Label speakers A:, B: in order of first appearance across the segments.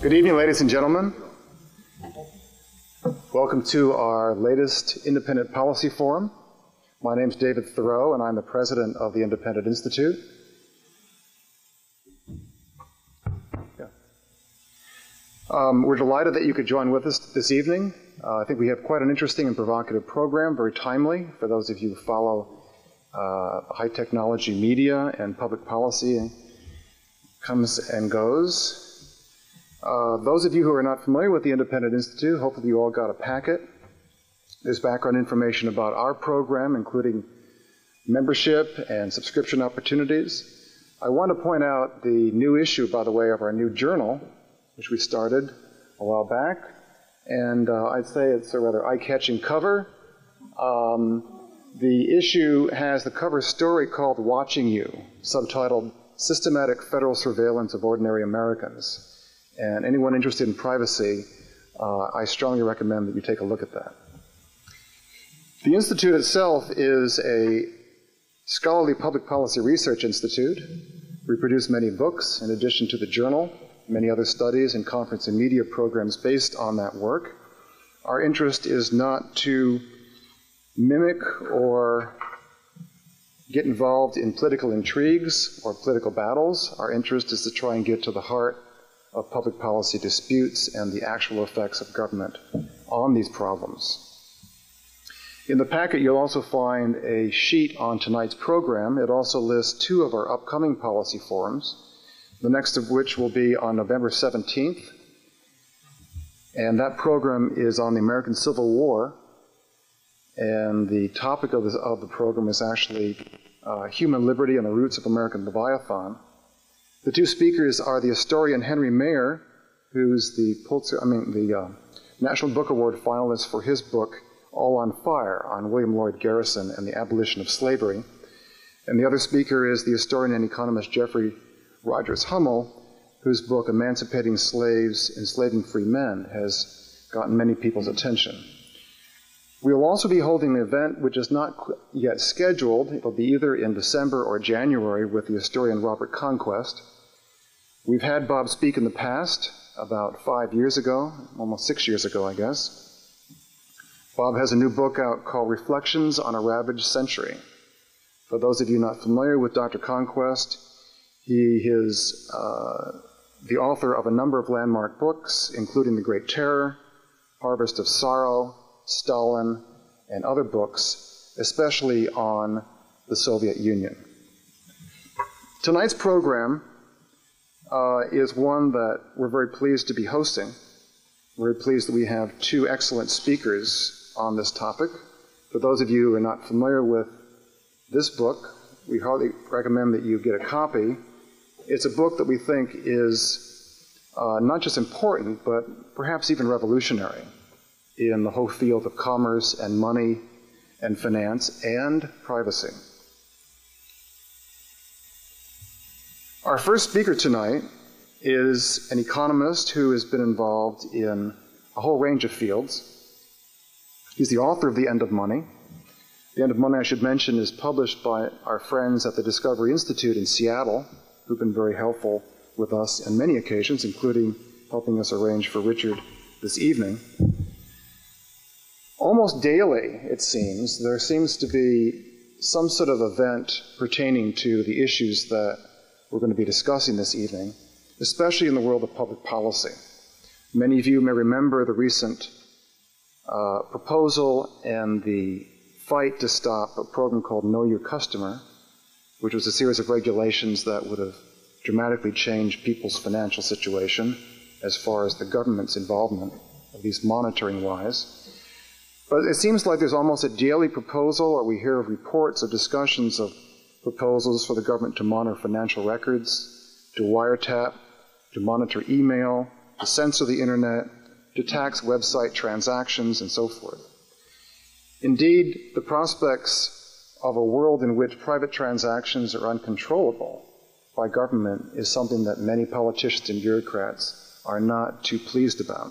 A: Good evening, ladies and gentlemen. Welcome to our latest Independent Policy Forum. My name is David Thoreau, and I'm the president of the Independent Institute. We're delighted that you could join with us this evening. I think we have quite an interesting and provocative program, very timely for those of you who follow high technology media and public policy comes and goes. Those of you who are not familiar with the Independent Institute, hopefully you all got a packet. There's background information about our program, including membership and subscription opportunities. I want to point out the new issue, by the way, of our new journal, which we started a while back. And I'd say it's a rather eye-catching cover. The issue has the cover story called Watching You, subtitled Systematic Federal Surveillance of Ordinary Americans. And anyone interested in privacy, I strongly recommend that you take a look at that. The Institute itself is a scholarly public policy research institute. We produce many books in addition to the journal, many other studies and conference and media programs based on that work. Our interest is not to mimic or get involved in political intrigues or political battles. Our interest is to try and get to the heart of public policy disputes and the actual effects of government on these problems. In the packet, you'll also find a sheet on tonight's program. It also lists two of our upcoming policy forums, the next of which will be on November 17th. And that program is on the American Civil War. And the topic of the program is actually human liberty and the roots of American Leviathan. The two speakers are the historian Henry Mayer, who's the National Book Award finalist for his book, All on Fire, on William Lloyd Garrison and the Abolition of Slavery. And the other speaker is the historian and economist Jeffrey Rogers Hummel, whose book, Emancipating Slaves, Enslaving Free Men, has gotten many people's attention. We will also be holding an event which is not yet scheduled. It will be either in December or January with the historian Robert Conquest. We've had Bob speak in the past, about 5 years ago, almost 6 years ago, I guess. Bob has a new book out called Reflections on a Ravaged Century. For those of you not familiar with Dr. Conquest, he is the author of a number of landmark books, including The Great Terror, Harvest of Sorrow, Stalin, and other books, especially on the Soviet Union. Tonight's program is one that we're very pleased to be hosting. We're very pleased that we have two excellent speakers on this topic. For those of you who are not familiar with this book, we highly recommend that you get a copy. It's a book that we think is not just important, but perhaps even revolutionary in the whole field of commerce and money and finance and privacy. Our first speaker tonight is an economist who has been involved in a whole range of fields. He's the author of The End of Money. The End of Money, I should mention, is published by our friends at the Discovery Institute in Seattle, who've been very helpful with us on many occasions, including helping us arrange for Richard this evening. Almost daily, it seems, there seems to be some sort of event pertaining to the issues that we're going to be discussing this evening, especially in the world of public policy. Many of you may remember the recent proposal and the fight to stop a program called Know Your Customer, which was a series of regulations that would have dramatically changed people's financial situation as far as the government's involvement, at least monitoring-wise. But it seems like there's almost a daily proposal, or we hear of reports of discussions of proposals for the government to monitor financial records, to wiretap, to monitor email, to censor the internet, to tax website transactions, and so forth. Indeed, the prospects of a world in which private transactions are uncontrollable by government is something that many politicians and bureaucrats are not too pleased about.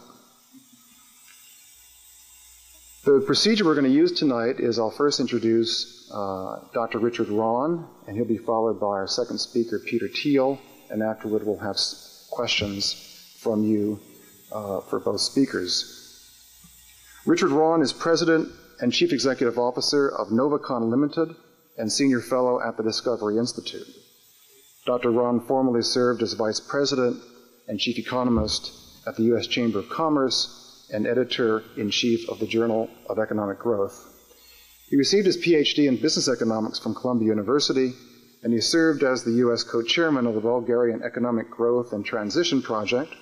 A: The procedure we're going to use tonight is I'll first introduce Dr. Richard Rahn, and he'll be followed by our second speaker, Peter Thiel, and afterward we'll have questions from you for both speakers. Richard Rahn is President and Chief Executive Officer of Novacon Limited and Senior Fellow at the Discovery Institute. Dr. Rahn formerly served as Vice President and Chief Economist at the U.S. Chamber of Commerce and Editor-in-Chief of the Journal of Economic Growth. He received his PhD in Business Economics from Columbia University, and he served as the U.S. co-chairman of the Bulgarian Economic Growth and Transition Project.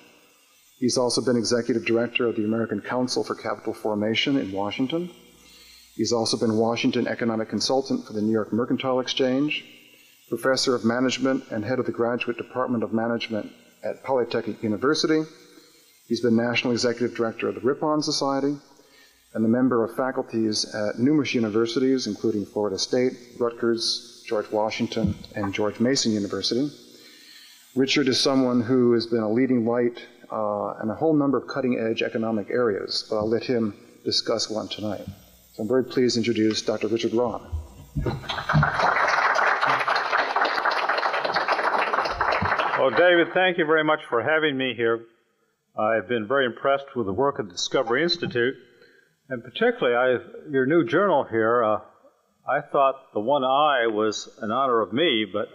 A: He's also been Executive Director of the American Council for Capital Formation in Washington. He's also been Washington Economic Consultant for the New York Mercantile Exchange, Professor of Management and Head of the Graduate Department of Management at Polytechnic University. He's been National Executive Director of the Ripon Society and a member of faculties at numerous universities, including Florida State, Rutgers, George Washington, and George Mason University. Richard is someone who has been a leading light in a whole number of cutting-edge economic areas, but I'll let him discuss one tonight. So I'm very pleased to introduce Dr. Richard Rahn.
B: Well, David, thank you very much for having me here. I've been very impressed with the work of the Discovery Institute, and particularly your new journal here. I thought the one I was in honor of me, but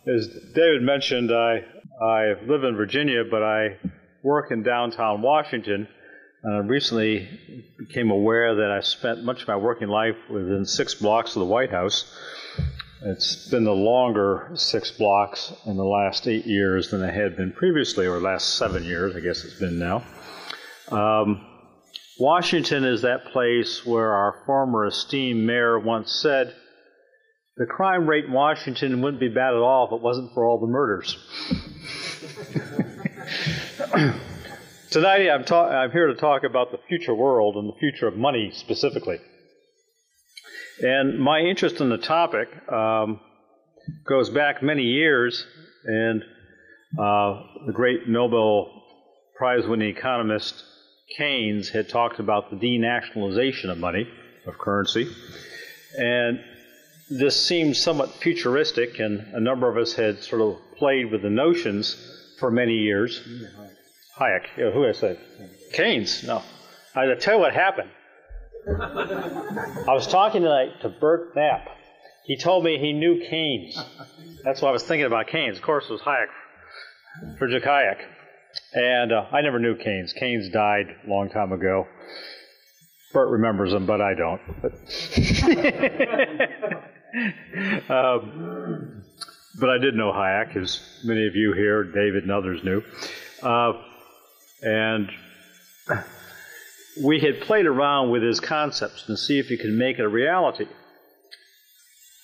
B: as David mentioned, I live in Virginia, but I work in downtown Washington, and I recently became aware that I spent much of my working life within 6 blocks of the White House. It's been the longer 6 blocks in the last 8 years than it had been previously, or last 7 years, I guess it's been now. Washington is that place where our former esteemed mayor once said, the crime rate in Washington wouldn't be bad at all if it wasn't for all the murders. Tonight I'm here to talk about the future world and the future of money specifically. And my interest in the topic goes back many years, and the great Nobel Prize-winning economist Keynes had talked about the denationalization of money, of currency, and this seemed somewhat futuristic, and a number of us had sort of played with the notions for many years. Hayek, who did I say? Keynes, no. I'll tell you what happened. I was talking tonight to Bert Knapp. He told me he knew Keynes. That's why I was thinking about Keynes. Of course, it was Hayek, Friedrich Hayek. And I never knew Keynes. Keynes died a long time ago. Bert remembers him, but I don't. But I did know Hayek, as many of you here, David and others knew. And we had played around with his concepts to see if he could make it a reality.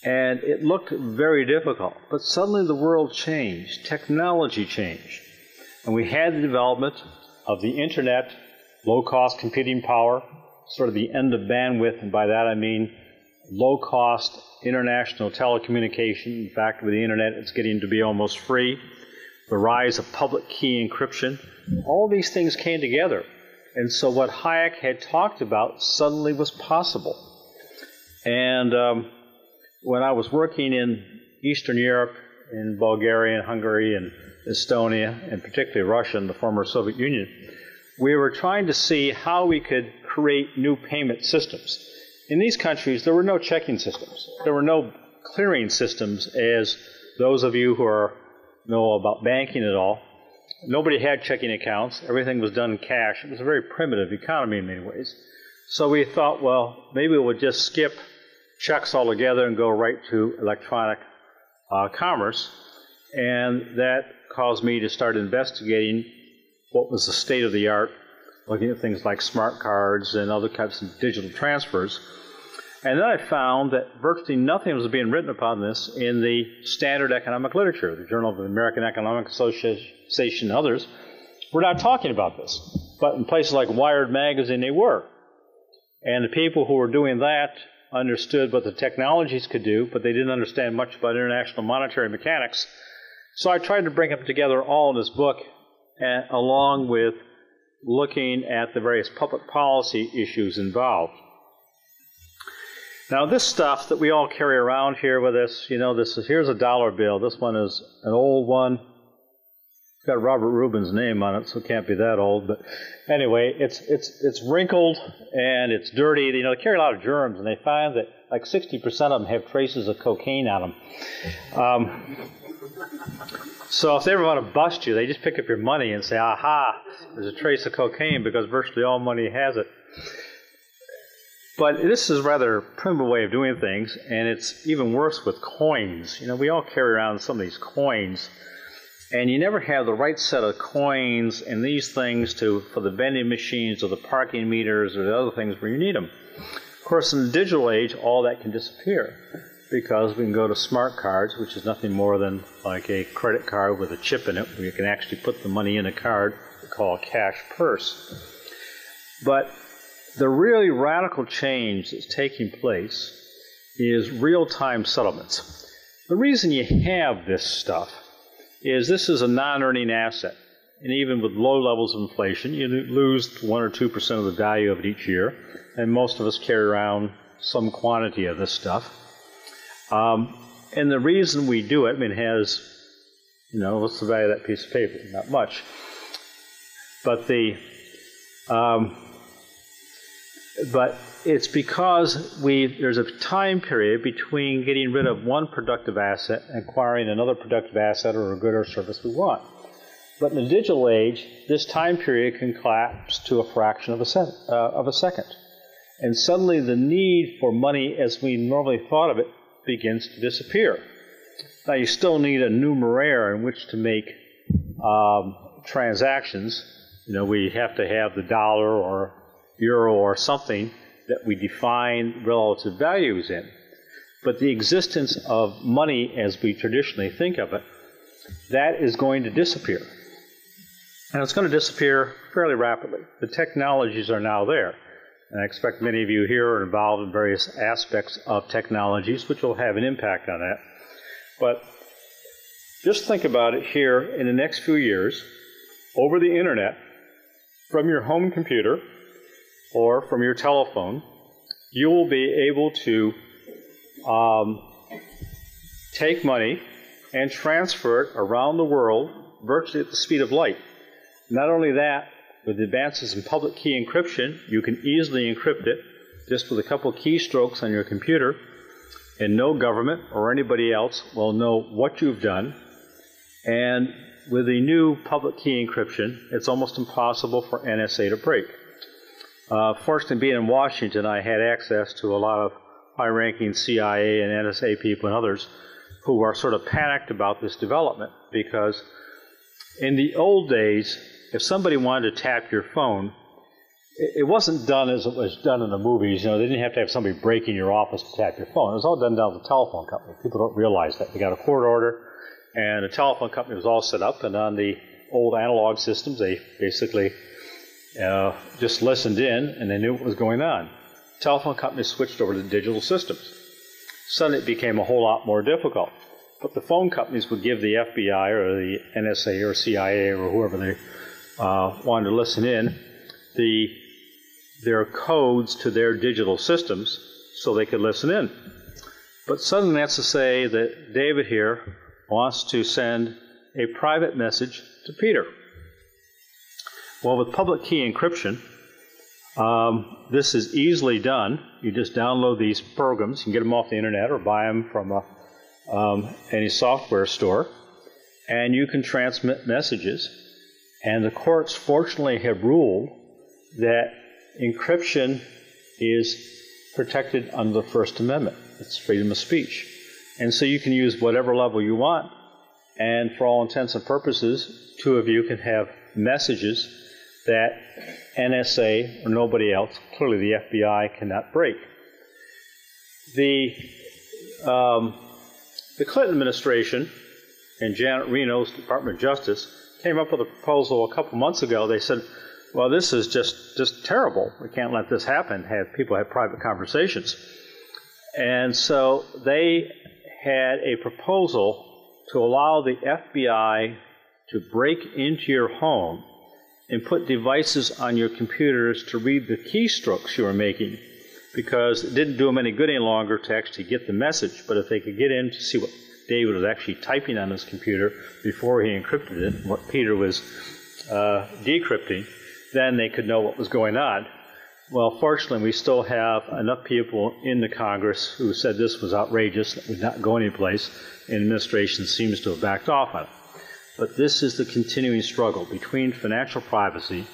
B: And it looked very difficult. But suddenly the world changed. Technology changed. And we had the development of the Internet, low-cost computing power, sort of the end of bandwidth, and by that I mean low-cost international telecommunication. In fact, with the Internet, it's getting to be almost free. The rise of public key encryption. All these things came together. And so what Hayek had talked about suddenly was possible. And when I was working in Eastern Europe, in Bulgaria and Hungary and Estonia, and particularly Russia and the former Soviet Union, we were trying to see how we could create new payment systems. In these countries, there were no checking systems. There were no clearing systems, as those of you who know about banking at all. Nobody had checking accounts. Everything was done in cash. It was a very primitive economy in many ways. So we thought, well, maybe we'll just skip checks altogether and go right to electronic commerce. And that caused me to start investigating what was the state of the art, looking at things like smart cards and other types of digital transfers. And then I found that virtually nothing was being written upon this in the standard economic literature. The Journal of the American Economic Association and others were not talking about this. But in places like Wired magazine, they were. And the people who were doing that understood what the technologies could do, but they didn't understand much about international monetary mechanics. So I tried to bring them together all in this book, along with looking at the various public policy issues involved. Now, this stuff that we all carry around here with us, you know, here's a dollar bill. This one is an old one. It's got Robert Rubin's name on it, so it can't be that old. But anyway, it's wrinkled and it's dirty. You know, they carry a lot of germs, and they find that like 60% of them have traces of cocaine on them. So if they ever want to bust you, they just pick up your money and say, aha, there's a trace of cocaine, because virtually all money has it. But this is a rather primitive way of doing things, and it's even worse with coins. You know, we all carry around some of these coins, and you never have the right set of coins and these things for the vending machines or the parking meters or the other things where you need them. Of course, in the digital age, all that can disappear, because we can go to smart cards, which is nothing more than like a credit card with a chip in it, where you can actually put the money in a card we call a cash purse. But the really radical change that's taking place is real-time settlements. The reason you have this stuff is this is a non-earning asset. And even with low levels of inflation, you lose 1 or 2% of the value of it each year. And most of us carry around some quantity of this stuff. And the reason we do it, I mean, it has, you know, what's the value of that piece of paper? Not much. But but it's because there's a time period between getting rid of one productive asset and acquiring another productive asset or a good or service we want. But in the digital age, this time period can collapse to a fraction of a second. And suddenly the need for money as we normally thought of it begins to disappear. Now, you still need a numeraire in which to make transactions. You know, we have to have the dollar or euro or something that we define relative values in. But the existence of money as we traditionally think of it, that is going to disappear. And it's going to disappear fairly rapidly. The technologies are now there. And I expect many of you here are involved in various aspects of technologies which will have an impact on that. But just think about it here in the next few years, over the internet, from your home computer or from your telephone, you will be able to take money and transfer it around the world virtually at the speed of light. Not only that, with advances in public key encryption, you can easily encrypt it just with a couple of keystrokes on your computer, and no government or anybody else will know what you've done. And with the new public key encryption, it's almost impossible for NSA to break. Fortunately, being in Washington, I had access to a lot of high-ranking CIA and NSA people and others who are sort of panicked about this development, because in the old days, if somebody wanted to tap your phone, it wasn't done as it was done in the movies. You know, they didn't have to have somebody break in your office to tap your phone. It was all done down at the telephone company. People don't realize that. They got a court order, and the telephone company was all set up, and on the old analog systems, they basically just listened in, and they knew what was going on. Telephone companies switched over to digital systems. Suddenly it became a whole lot more difficult. But the phone companies would give the FBI or the NSA or CIA or whoever they wanted to listen in their codes to their digital systems so they could listen in. But suddenly that's to say that David here wants to send a private message to Peter. Well, with public key encryption, this is easily done. You just download these programs. You can get them off the internet or buy them from any software store, and you can transmit messages. And the courts, fortunately, have ruled that encryption is protected under the First Amendment. It's freedom of speech. And so you can use whatever level you want, and for all intents and purposes, two of you can have messages that NSA or nobody else, clearly the FBI, cannot break. The Clinton administration and Janet Reno's Department of Justice came up with a proposal a couple months ago. They said, well, this is just terrible. We can't let this happen, have people have private conversations. And so they had a proposal to allow the FBI to break into your home and put devices on your computers to read the keystrokes you were making because it didn't do them any good any longer to actually get the message. But if they could get in to see what David was actually typing on his computer before he encrypted it, what Peter was decrypting, then they could know what was going on. Well, fortunately, we still have enough people in the Congress who said this was outrageous, that would not go anyplace, and the administration seems to have backed off on it. But this is the continuing struggle between financial privacy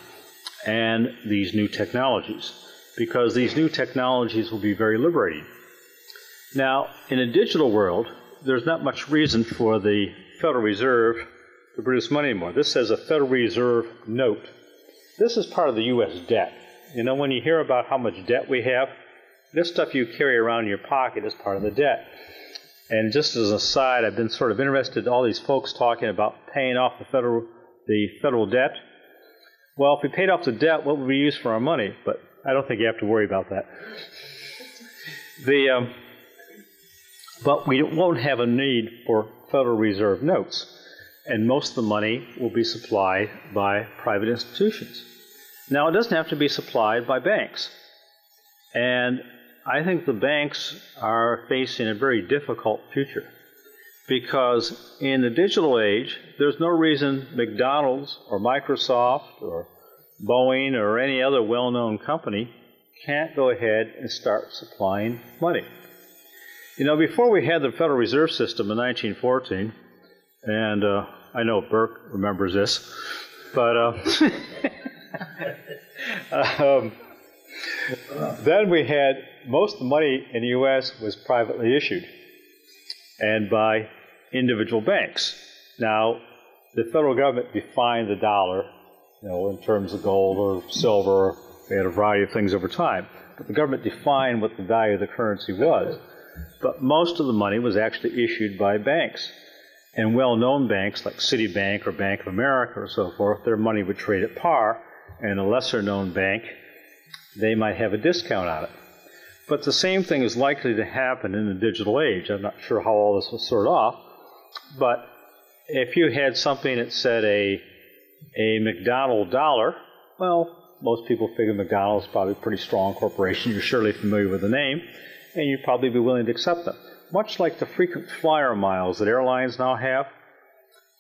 B: and these new technologies, because these new technologies will be very liberating. Now, in a digital world, there's not much reason for the Federal Reserve to produce money anymore. This says a Federal Reserve note. This is part of the U.S. debt. You know, when you hear about how much debt we have, this stuff you carry around in your pocket is part of the debt. And just as an aside, I've been sort of interested in all these folks talking about paying off the federal debt. Well, if we paid off the debt, what would we use for our money? But I don't think you have to worry about that. But we won't have a need for Federal Reserve notes. And most of the money will be supplied by private institutions. Now, it doesn't have to be supplied by banks. And I think the banks are facing a very difficult future, because in the digital age, there's no reason McDonald's or Microsoft or Boeing or any other well-known company can't go ahead and start supplying money. You know, before we had the Federal Reserve System in 1914, and I know Burke remembers this, but then we had most of the money in the U.S. was privately issued and by individual banks. Now, the federal government defined the dollar, you know, in terms of gold or silver. They had a variety of things over time. But the government defined what the value of the currency was. But most of the money was actually issued by banks. And well-known banks like Citibank or Bank of America or so forth, their money would trade at par. And a lesser-known bank, they might have a discount on it. But the same thing is likely to happen in the digital age. I'm not sure how all this will sort off. But if you had something that said a McDonald dollar, well, most people figure McDonald's is probably a pretty strong corporation. You're surely familiar with the name, and you'd probably be willing to accept them. Much like the frequent flyer miles that airlines now have.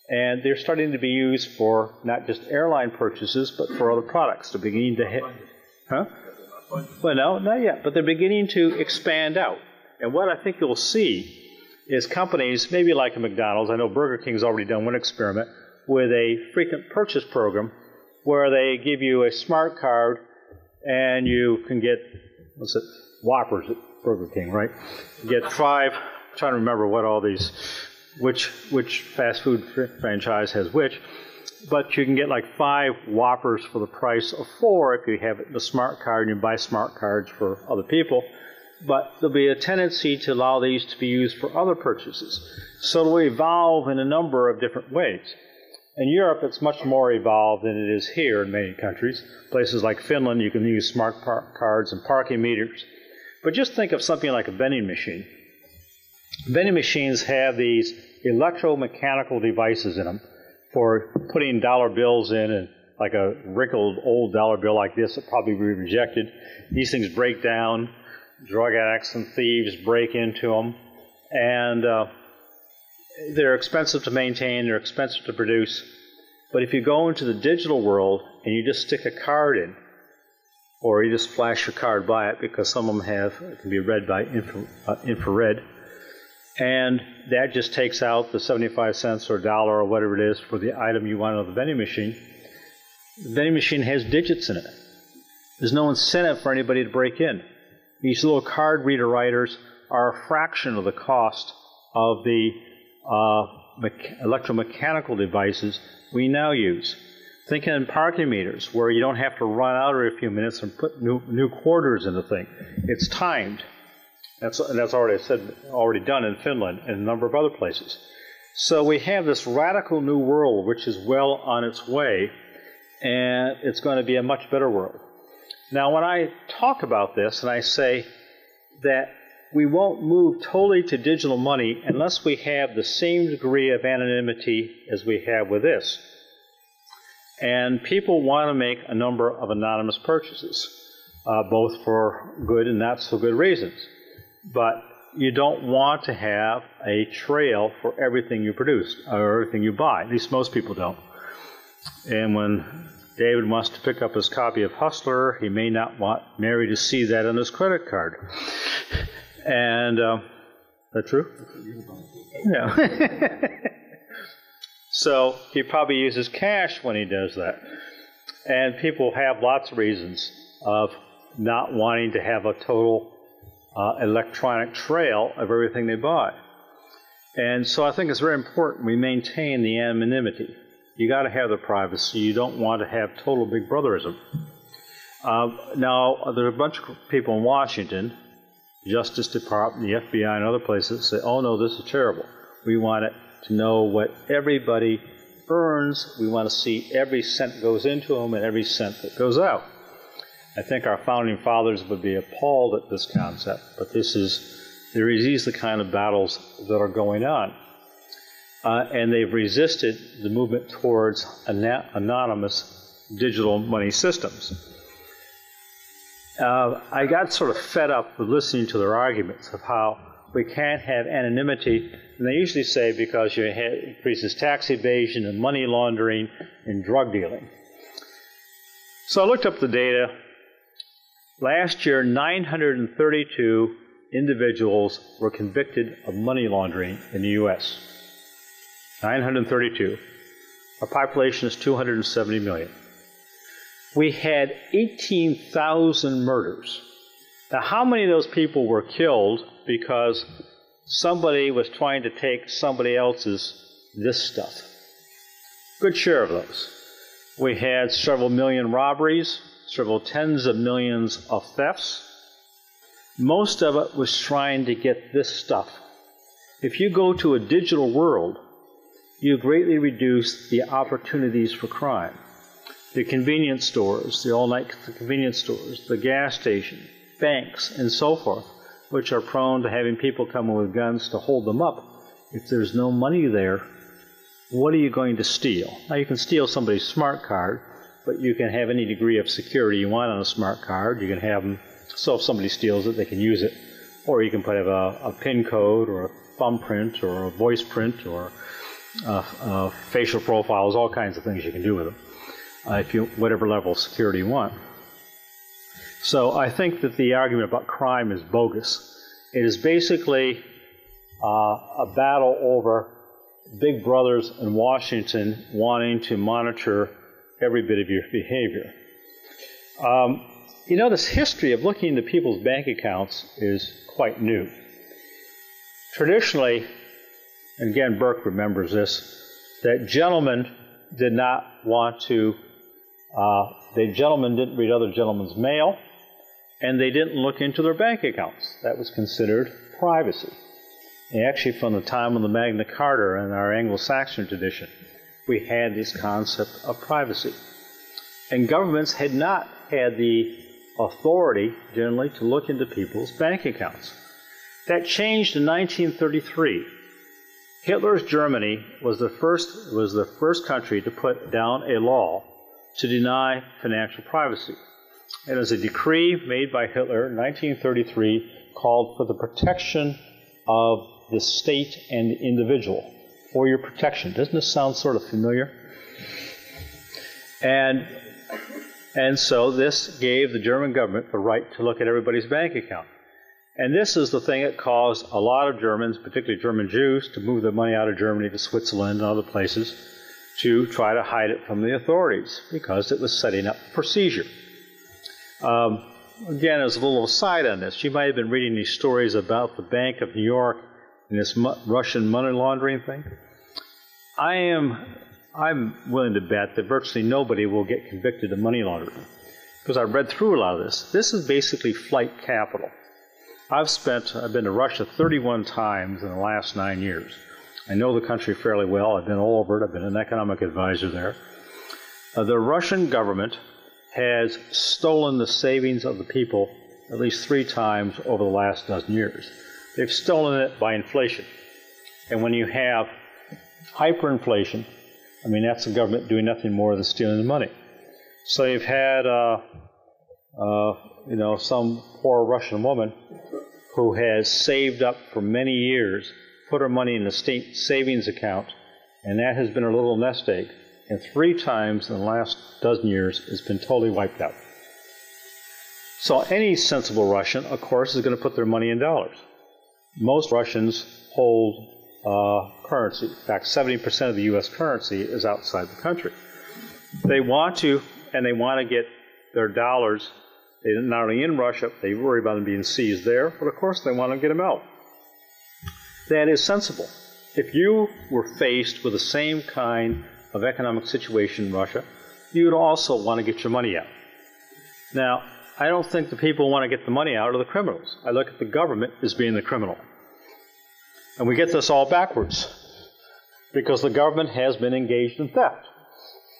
B: And they're starting to be used for not just airline purchases, but for other products. They're beginning to hit. Huh? Well, no, not yet. But they're beginning to expand out. And what I think you'll see is companies, maybe like a McDonald's, I know Burger King's already done one experiment, with a frequent purchase program where they give you a smart card and you can get, what's it, Whoppers at Burger King, right? You get 5, I'm trying to remember what all these, which fast food franchise has which, but you can get like 5 Whoppers for the price of 4 if you have the smart card and you buy smart cards for other people. But there'll be a tendency to allow these to be used for other purchases. So it'll evolve in a number of different ways. In Europe, it's much more evolved than it is here in many countries. Places like Finland, you can use smart cards and parking meters. But just think of something like a vending machine. Vending machines have these electromechanical devices in them for putting dollar bills in, and like a wrinkled old dollar bill like this will probably be rejected. These things break down. Drug addicts and thieves break into them. And they're expensive to maintain. They're expensive to produce. But if you go into the digital world and you just stick a card in, or you just flash your card by it, because some of them can be read by infrared, and that just takes out the 75 cents or $1 or whatever it is for the item you want on the vending machine. The vending machine has digits in it. There's no incentive for anybody to break in. These little card reader writers are a fraction of the cost of the electromechanical devices we now use. Think in parking meters, where you don't have to run out every few minutes and put new quarters in the thing. It's timed. That's already done in Finland and a number of other places. So we have this radical new world which is well on its way, and it's going to be a much better world. Now, when I talk about this and I say that we won't move totally to digital money unless we have the same degree of anonymity as we have with this. And people want to make a number of anonymous purchases. both for good and not so good reasons. But you don't want to have a trail for everything you produce or everything you buy. At least most people don't. And when David wants to pick up his copy of Hustler, he may not want Mary to see that on his credit card. And is that true? Yeah. So he probably uses cash when he does that. And people have lots of reasons of not wanting to have a total electronic trail of everything they buy. And so I think it's very important we maintain the anonymity. You got to have the privacy. You don't want to have total big brotherism. Now, there are a bunch of people in Washington, Justice Department, the FBI, and other places say, oh no, this is terrible. We want it to know what everybody earns. We want to see every cent that goes into them and every cent that goes out. I think our founding fathers would be appalled at this concept, but these are the kind of battles that are going on. And they've resisted the movement towards anonymous digital money systems. I got sort of fed up with listening to their arguments of how we can't have anonymity, and they usually say because you increases tax evasion and money laundering and drug dealing. So I looked up the data. Last year, 932 individuals were convicted of money laundering in the U.S. 932. Our population is 270 million. We had 18,000 murders. Now, how many of those people were killed because somebody was trying to take somebody else's this stuff? Good share of those. We had several million robberies, several tens of millions of thefts. Most of it was trying to get this stuff. If you go to a digital world, you greatly reduce the opportunities for crime. The convenience stores, the all-night convenience stores, the gas station, banks, and so forth, which are prone to having people come in with guns to hold them up. If there's no money there, what are you going to steal? Now, you can steal somebody's smart card, but you can have any degree of security you want on a smart card. You can have them, so if somebody steals it, they can use it. Or you can put a PIN code or a thumbprint or a voice print or facial profiles, all kinds of things you can do with them, whatever level of security you want. So I think that the argument about crime is bogus. It is basically a battle over big brothers in Washington wanting to monitor every bit of your behavior. This history of looking into people's bank accounts is quite new. Traditionally, and again, Burke remembers this, that gentlemen did not want to, gentlemen didn't read other gentlemen's mail, and they didn't look into their bank accounts. That was considered privacy. And actually, from the time of the Magna Carta in our Anglo-Saxon tradition, we had this concept of privacy. And governments had not had the authority, generally, to look into people's bank accounts. That changed in 1933. Hitler's Germany was the first country to put down a law to deny financial privacy. It was a decree made by Hitler in 1933 called for the protection of the state and the individual. For your protection. Doesn't this sound sort of familiar? And so this gave the German government the right to look at everybody's bank account. And this is the thing that caused a lot of Germans, particularly German Jews, to move their money out of Germany to Switzerland and other places to try to hide it from the authorities, because it was setting up for seizure. Again, as a little aside on this, you might have been reading these stories about the Bank of New York and this Russian money laundering thing. I'm willing to bet that virtually nobody will get convicted of money laundering, because I've read through a lot of this. This is basically flight capital. I've been to Russia 31 times in the last 9 years. I know the country fairly well. I've been all over it. I've been an economic advisor there. The Russian government has stolen the savings of the people at least 3 times over the last dozen years. They've stolen it by inflation. And when you have hyperinflation, that's the government doing nothing more than stealing the money. So you've had some poor Russian woman who has saved up for many years, put her money in a state savings account, and that has been her little nest egg. And 3 times in the last dozen years, it's been totally wiped out. So any sensible Russian, of course, is going to put their money in dollars. Most Russians hold currency. In fact, 70% of the U.S. currency is outside the country. They want to get their dollars, not only in Russia, they worry about them being seized there, but of course they want to get them out. That is sensible. If you were faced with the same kind of economic situation in Russia, you would also want to get your money out. Now, I don't think the people who want to get the money out are the criminals. I look at the government as being the criminal. And we get this all backwards, because the government has been engaged in theft.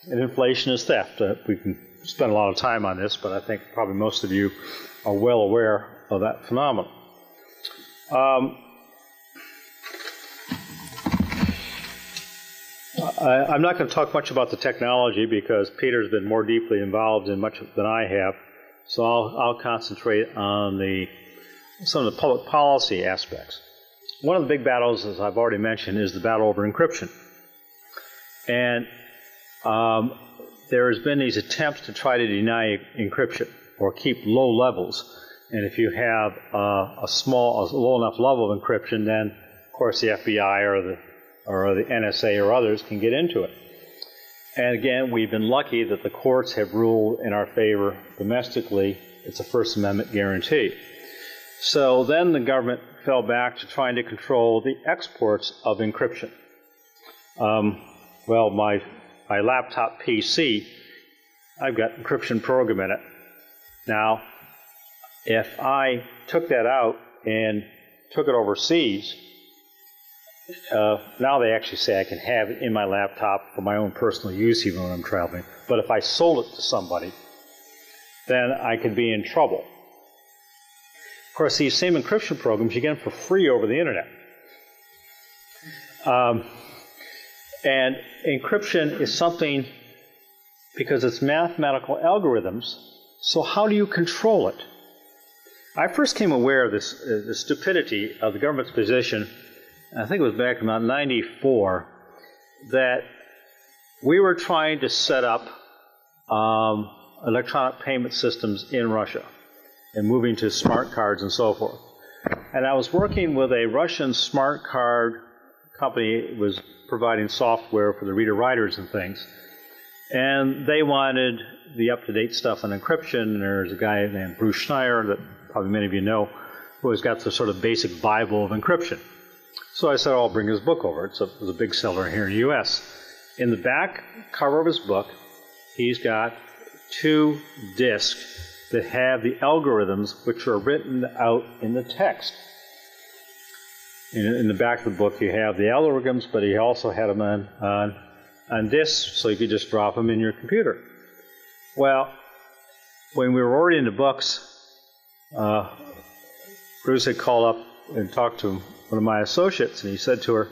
B: And inflation is theft. We can spend a lot of time on this, but I think probably most of you are well aware of that phenomenon. I'm not going to talk much about the technology because Peter's been more deeply involved in much than I have, so I'll concentrate on some of the public policy aspects. One of the big battles, as I've already mentioned, is the battle over encryption. And there has been these attempts to try to deny encryption or keep low levels. And if you have a low enough level of encryption, then of course the FBI or the NSA or others can get into it. And again, we've been lucky that the courts have ruled in our favor domestically. It's a First Amendment guarantee. So then the government fell back to trying to control the exports of encryption. Well, my laptop PC, I've got encryption program in it. Now, if I took that out and took it overseas, now they actually say I can have it in my laptop for my own personal use even when I'm traveling. But if I sold it to somebody, then I could be in trouble. Of course, these same encryption programs, you get them for free over the internet. And encryption is something, because it's mathematical algorithms, so how do you control it? I first came aware of the stupidity of the government's position, I think it was back in about 94, that we were trying to set up electronic payment systems in Russia and moving to smart cards and so forth. And I was working with a Russian smart card company. It was providing software for the reader-writers and things. And they wanted the up-to-date stuff on encryption. There's a guy named Bruce Schneier that probably many of you know, who has got the sort of basic Bible of encryption. So I said, I'll bring his book over. It was a big seller here in the U.S. In the back cover of his book, he's got 2 discs that have the algorithms which are written out in the text. In the back of the book, you have the algorithms, but he also had them on discs, so you could just drop them in your computer. Well, when we were ordering the books, Bruce had called up and talked to one of my associates, and he said to her,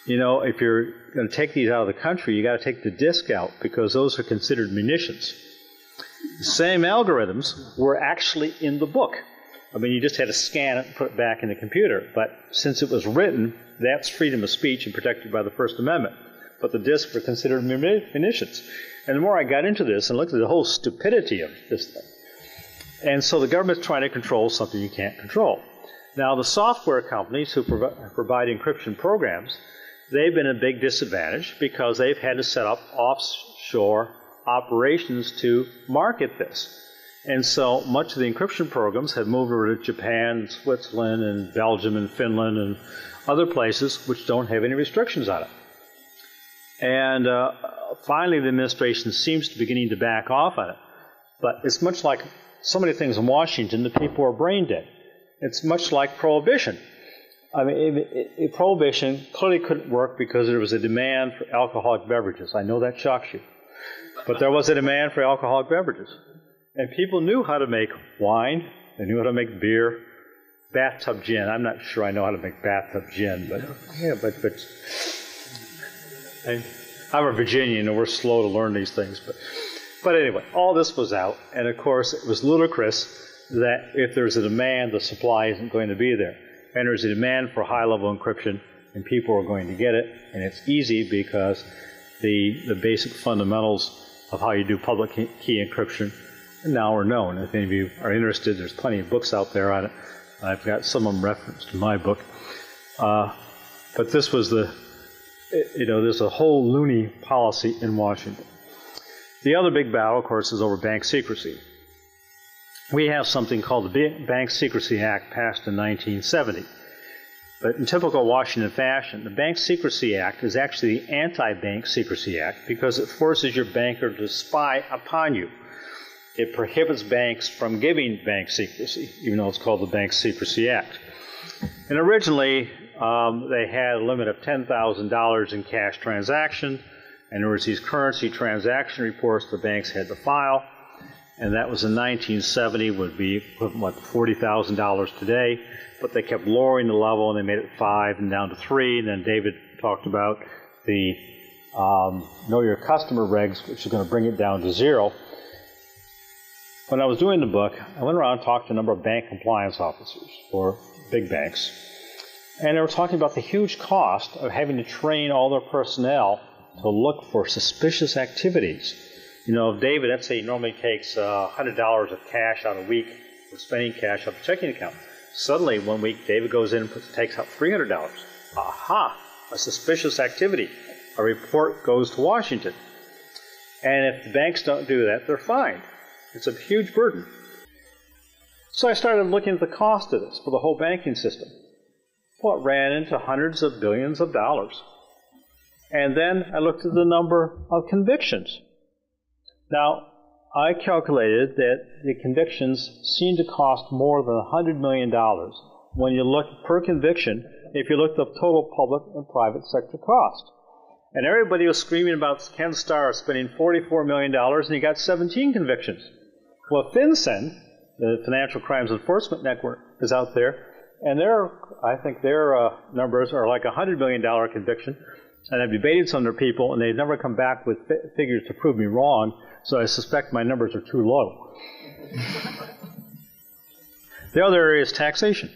B: you know, if you're going to take these out of the country, you got to take the disc out because those are considered munitions. The same algorithms were actually in the book. I mean, you just had to scan it and put it back in the computer. But since it was written, that's freedom of speech and protected by the First Amendment. But the discs were considered munitions. And the more I got into this and looked at the whole stupidity of this thing, and so the government's trying to control something you can't control. Now, the software companies who provide encryption programs, they've been a big disadvantage because they've had to set up offshore operations to market this. And so much of the encryption programs have moved over to Japan, Switzerland, and Belgium, and Finland, and other places which don't have any restrictions on it. And finally, the administration seems to be beginning to back off on it. But it's much like so many things in Washington, the people are brain dead. It's much like prohibition. I mean, prohibition clearly couldn't work because there was a demand for alcoholic beverages. I know that shocks you. But there was a demand for alcoholic beverages. And people knew how to make wine. They knew how to make beer. Bathtub gin. I'm not sure I know how to make bathtub gin, but yeah, but I'm a Virginian and we're slow to learn these things. But anyway, all this was out, and of course it was ludicrous that if there's a demand, the supply isn't going to be there. And there's a demand for high-level encryption, and people are going to get it, and it's easy because the basic fundamentals of how you do public key encryption now are known. If any of you are interested, there's plenty of books out there on it. I've got some of them referenced in my book. But this was there's a whole loony policy in Washington. The other big battle, of course, is over bank secrecy. We have something called the Bank Secrecy Act passed in 1970. But in typical Washington fashion, the Bank Secrecy Act is actually the Anti-Bank Secrecy Act because it forces your banker to spy upon you. It prohibits banks from giving bank secrecy, even though it's called the Bank Secrecy Act. And originally, they had a limit of $10,000 in cash transaction, and there was these currency transaction reports the banks had to file, and that was in 1970, would be equivalent to $40,000 today, but they kept lowering the level, and they made it 5 and down to 3, and then David talked about the Know Your Customer regs, which is going to bring it down to 0. When I was doing the book, I went around and talked to a number of bank compliance officers for big banks, and they were talking about the huge cost of having to train all their personnel to look for suspicious activities. You know, David, let's say he normally takes $100 of cash out a week for spending cash off a checking account. Suddenly, one week, David goes in and takes out $300. Aha! A suspicious activity. A report goes to Washington. And if the banks don't do that, they're fined. It's a huge burden. So I started looking at the cost of this for the whole banking system. Well, it ran into hundreds of billions of dollars. And then I looked at the number of convictions. Now, I calculated that the convictions seemed to cost more than $100 million when you look per conviction, if you looked up total public and private sector cost. And everybody was screaming about Ken Starr spending $44 million and he got 17 convictions. Well, FinCEN, the Financial Crimes Enforcement Network, is out there, and I think their numbers are like a $100 million conviction. And I've debated some of their people, and they've never come back with figures to prove me wrong, so I suspect my numbers are too low. The other area is taxation.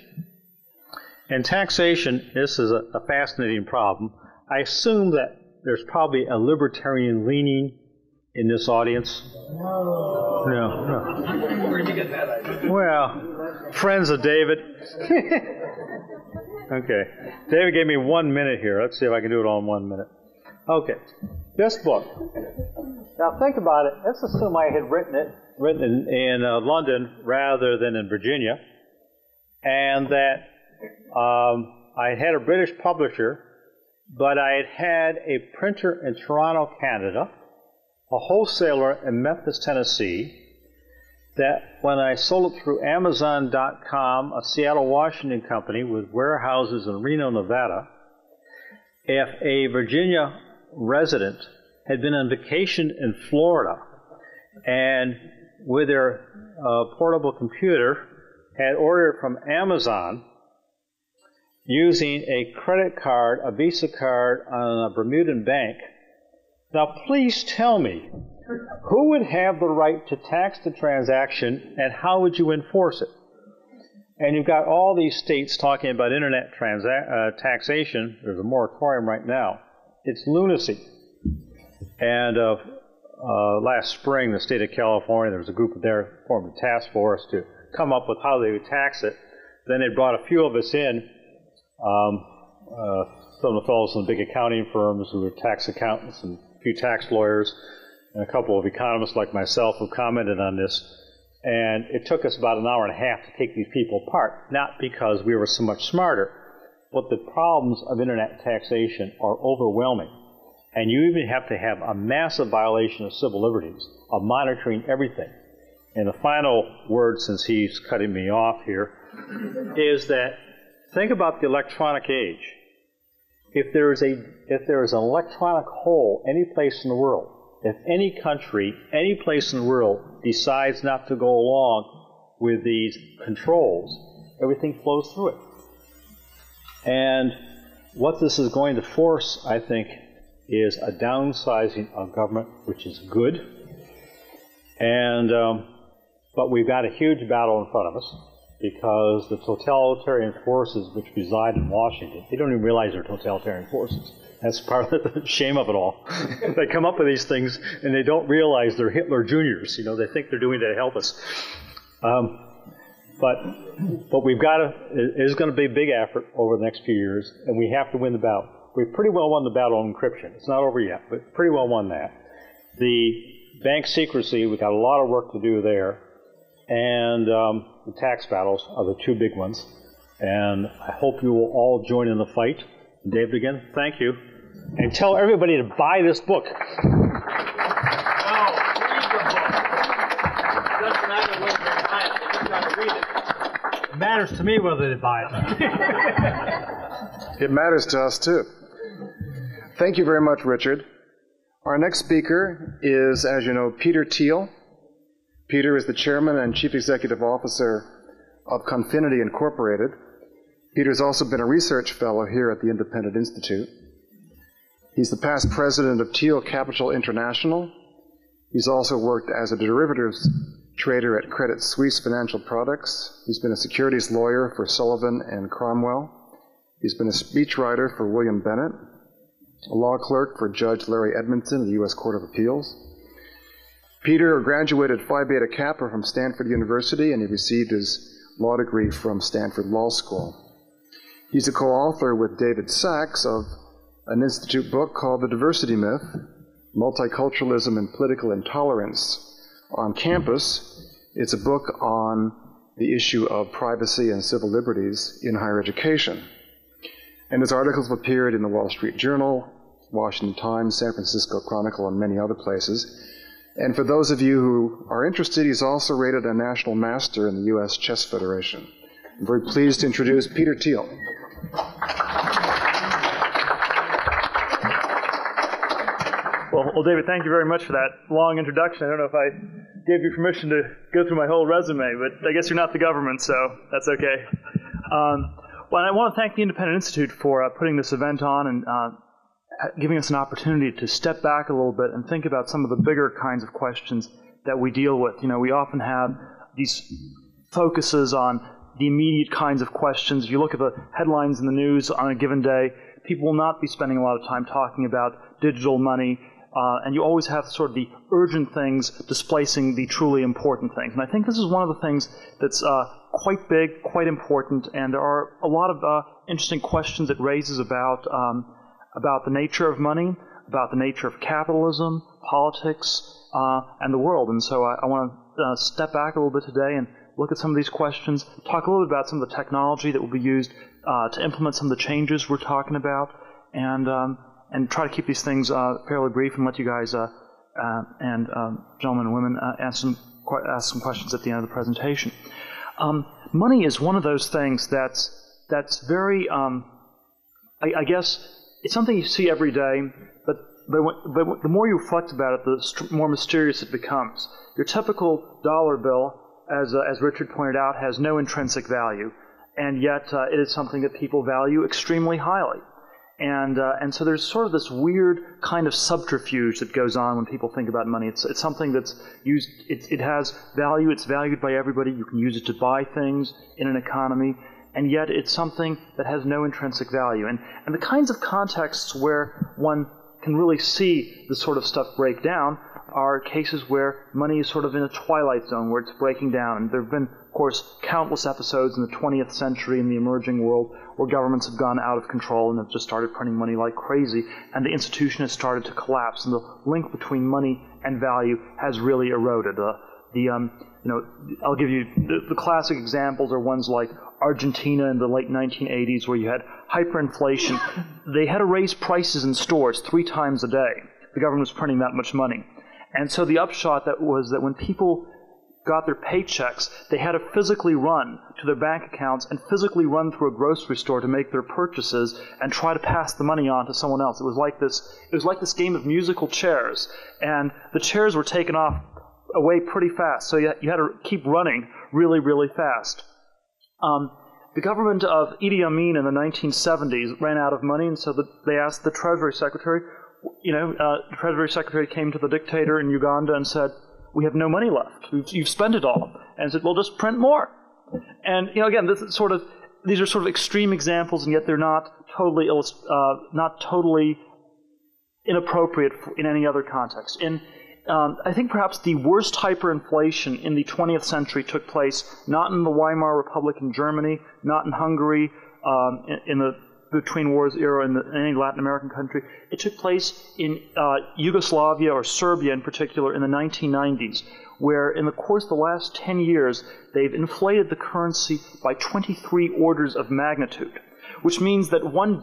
B: And taxation, this is a fascinating problem. I assume that there's probably a libertarian leaning in this audience. No.
C: Where'd you get that idea?
B: Well, friends of David. Okay. David gave me 1 minute here. Let's see if I can do it all in 1 minute. Okay. This book. Now think about it. Let's assume I had written in London rather than in Virginia, and that I had a British publisher, but I had a printer in Toronto, Canada, a wholesaler in Memphis, Tennessee, that when I sold it through Amazon.com, a Seattle, Washington company with warehouses in Reno, Nevada, if a Virginia resident had been on vacation in Florida and with their portable computer had ordered from Amazon using a credit card, a Visa card on a Bermudan bank, now please tell me, who would have the right to tax the transaction, and how would you enforce it? And you've got all these states talking about internet taxation. There's a moratorium right now. It's lunacy. And last spring, the state of California, there was a group there formed a task force to come up with how they would tax it. Then they brought a few of us in, some of the fellows from the big accounting firms who were tax accountants and a few tax lawyers, and a couple of economists like myself who commented on this. And it took us about an hour and a half to take these people apart, not because we were so much smarter, but the problems of internet taxation are overwhelming. And you even have to have a massive violation of civil liberties, of monitoring everything. And the final word, since he's cutting me off here, is that think about the electronic age. If there is an electronic hole any place in the world, if any country, any place in the world decides not to go along with these controls, everything flows through it. And what this is going to force, I think, is a downsizing of government, which is good. And but we've got a huge battle in front of us because the totalitarian forces which reside in Washington, they don't even realize they're totalitarian forces. That's part of the shame of it all. They come up with these things and they don't realize they're Hitler Juniors. You know, they think they're doing it to help us. But we've got to, it is going to be a big effort over the next few years, and we have to win the battle. We've pretty well won the battle on encryption. It's not over yet, but pretty well won that. The bank secrecy, we've got a lot of work to do there. And the tax battles are the two big ones. And I hope you will all join in the fight. David, again, thank you. And tell everybody to buy this book.
C: No, read the book. It doesn't matter whether they buy it. They just got to read it. It matters to me whether they buy it.
A: It matters to us, too. Thank you very much, Richard. Our next speaker is, as you know, Peter Thiel. Peter is the chairman and chief executive officer of Confinity Incorporated. Peter's also been a research fellow here at the Independent Institute. He's the past president of Thiel Capital International. He's also worked as a derivatives trader at Credit Suisse Financial Products. He's been a securities lawyer for Sullivan and Cromwell. He's been a speechwriter for William Bennett, a law clerk for Judge Larry Edmondson of the U.S. Court of Appeals. Peter graduated Phi Beta Kappa from Stanford University, and he received his law degree from Stanford Law School. He's a co-author with David Sachs of an institute book called The Diversity Myth, Multiculturalism and Political Intolerance on Campus. It's a book on the issue of privacy and civil liberties in higher education. And his articles have appeared in the Wall Street Journal, Washington Times, San Francisco Chronicle, and many other places. And for those of you who are interested, he's also rated a national master in the U.S. Chess Federation. I'm very pleased to introduce Peter Thiel.
D: Well, David, thank you very much for that long introduction. I don't know if I gave you permission to go through my whole resume, but I guess you're not the government, so that's okay. Well, I want to thank the Independent Institute for putting this event on and giving us an opportunity to step back a little bit and think about some of the bigger kinds of questions that we deal with. You know, we often have these focuses on the immediate kinds of questions. If you look at the headlines in the news on a given day, people will not be spending a lot of time talking about digital money, and you always have sort of the urgent things displacing the truly important things. And I think this is one of the things that's quite big, quite important, and there are a lot of interesting questions it raises about the nature of money, about the nature of capitalism, politics, and the world. And so I want to step back a little bit today and look at some of these questions, talk a little bit about some of the technology that will be used to implement some of the changes we're talking about, and try to keep these things fairly brief and let you guys and gentlemen and women ask some questions at the end of the presentation. Money is one of those things that's very, I guess, it's something you see every day, but the more you reflect about it, the more mysterious it becomes. Your typical dollar bill, as Richard pointed out, has no intrinsic value, and yet it is something that people value extremely highly. And so there's sort of this weird kind of subterfuge that goes on when people think about money. It's something that's used, it has value, it's valued by everybody, you can use it to buy things in an economy, and yet it's something that has no intrinsic value. And the kinds of contexts where one can really see this sort of stuff break down are cases where money is sort of in a twilight zone, where it's breaking down. And there have been, of course, countless episodes in the 20th century in the emerging world where governments have gone out of control and have just started printing money like crazy, and the institution has started to collapse, and the link between money and value has really eroded. I'll give you the classic examples are ones like Argentina in the late 1980s, where you had hyperinflation. They had to raise prices in stores 3 times a day. The government was printing that much money. And so the upshot was that when people got their paychecks, they had to physically run to their bank accounts and physically run through a grocery store to make their purchases and try to pass the money on to someone else. It was like this game of musical chairs, and the chairs were taken away pretty fast, so you had to keep running really, really fast. The government of Idi Amin in the 1970s ran out of money, and so they asked the Treasury Secretary. The Treasury Secretary came to the dictator in Uganda and said, we have no money left. You've spent it all. And said, well, just print more. And, again, these are sort of extreme examples, and yet they're not totally inappropriate in any other context. I think perhaps the worst hyperinflation in the 20th century took place not in the Weimar Republic in Germany, not in Hungary, in the between wars era in any Latin American country. It took place in Yugoslavia, or Serbia in particular, in the 1990s, where in the course of the last 10 years, they've inflated the currency by 23 orders of magnitude, which means that one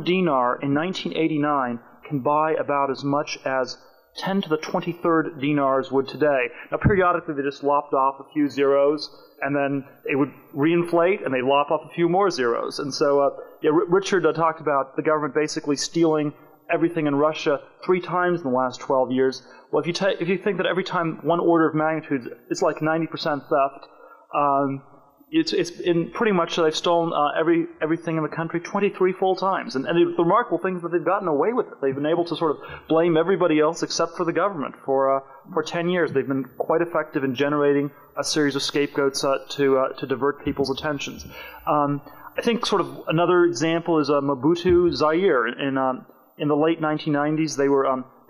D: dinar in 1989 can buy about as much as 10 to the 23rd dinars would today. Now, periodically, they just lopped off a few zeros, and then they would reinflate, and they lop off a few more zeros. And so, Richard talked about the government basically stealing everything in Russia 3 times in the last 12 years. Well, if you think that every time one order of magnitude, it's like 90% theft, it's in pretty much they've stolen everything in the country 23 full times. And the remarkable thing is that they've gotten away with it. They've been able to sort of blame everybody else except for the government for 10 years. They've been quite effective in generating a series of scapegoats to divert people's attentions. I think sort of another example is Mobutu Zaire. In the late 1990s,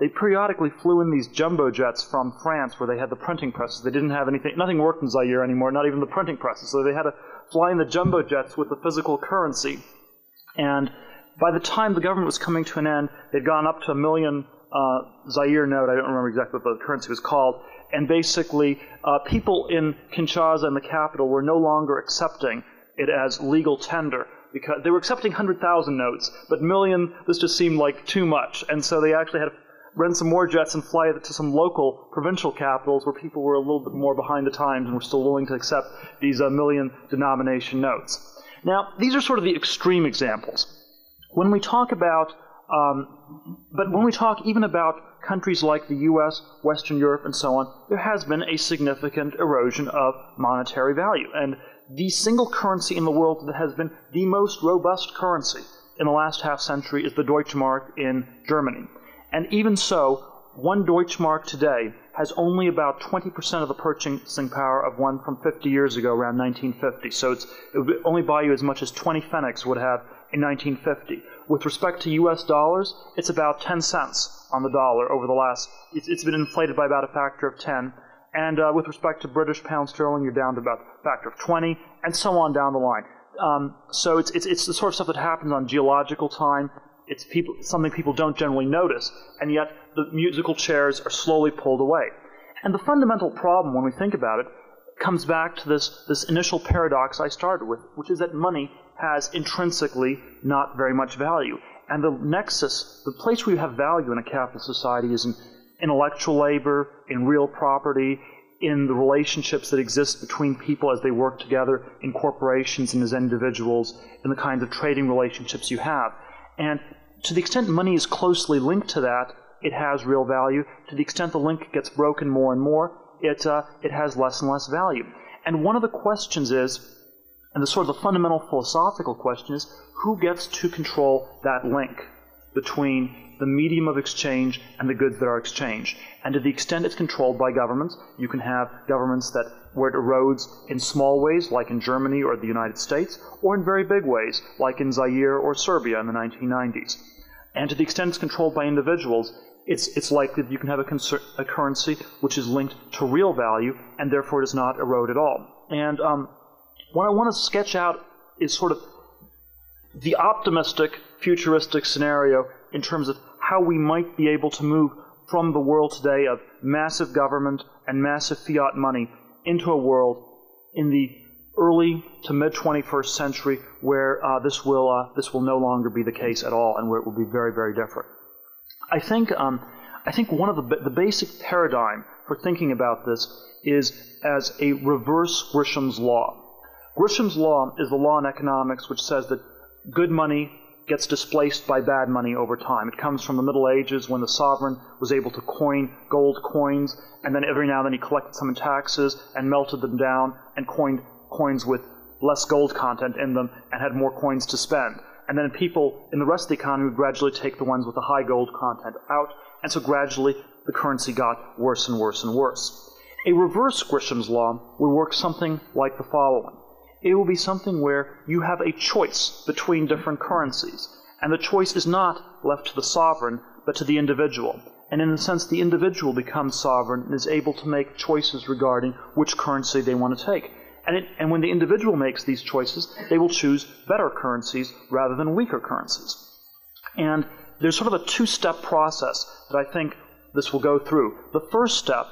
D: they periodically flew in these jumbo jets from France where they had the printing presses. They didn't have nothing worked in Zaire anymore, not even the printing presses. So they had to fly in the jumbo jets with the physical currency. And by the time the government was coming to an end, they'd gone up to 1 million Zaire note. I don't remember exactly what the currency was called. And basically, people in Kinshasa and the capital were no longer accepting it as legal tender, because they were accepting 100,000 notes, but million, this just seemed like too much. And so they actually had to rent some more jets and fly to some local provincial capitals where people were a little bit more behind the times and were still willing to accept these million denomination notes. Now, these are sort of the extreme examples. When we talk about, but when we talk even about countries like the U.S., Western Europe, and so on, there has been a significant erosion of monetary value. And the single currency in the world that has been the most robust currency in the last half century is the Deutschmark in Germany. And even so, one Deutschmark today has only about 20% of the purchasing power of one from 50 years ago, around 1950. So it would only buy you as much as 20 pfennigs would have in 1950. With respect to U.S. dollars, it's about 10 cents on the dollar over the last, it's been inflated by about a factor of 10. And with respect to British pound sterling, you're down to about a factor of 20, and so on down the line. So it's the sort of stuff that happens on geological time. It's something people don't generally notice, and yet the musical chairs are slowly pulled away. And the fundamental problem, when we think about it, comes back to this initial paradox I started with, which is that money has intrinsically not very much value. And the nexus, the place where you have value in a capitalist society is in intellectual labor, in real property, in the relationships that exist between people as they work together in corporations and as individuals, in the kinds of trading relationships you have. And to the extent money is closely linked to that, it has real value. To the extent the link gets broken more and more, it has less and less value. And one of the questions is, and the sort of the fundamental philosophical question is, who gets to control that link between the medium of exchange and the goods that are exchanged? And to the extent it's controlled by governments, you can have governments where it erodes in small ways, like in Germany or the United States, or in very big ways, like in Zaire or Serbia in the 1990s. And to the extent it's controlled by individuals, it's likely that you can have a currency which is linked to real value and therefore does not erode at all. And what I want to sketch out is sort of the optimistic, futuristic scenario in terms of how we might be able to move from the world today of massive government and massive fiat money into a world in the early to mid-21st century where this will no longer be the case at all, and where it will be very, very different. I think one of the basic paradigm for thinking about this is as a reverse Grisham's law. Grisham's law is the law in economics which says that good money gets displaced by bad money over time. It comes from the Middle Ages when the sovereign was able to coin gold coins, and then every now and then he collected some in taxes and melted them down and coined coins with less gold content in them and had more coins to spend. And then people in the rest of the economy would gradually take the ones with the high gold content out, and so gradually the currency got worse and worse and worse. A reverse Grisham's law would work something like the following. It will be something where you have a choice between different currencies, and the choice is not left to the sovereign, but to the individual. And in a sense, the individual becomes sovereign and is able to make choices regarding which currency they want to take. And when the individual makes these choices, they will choose better currencies rather than weaker currencies. And there's sort of a two-step process that I think this will go through. The first step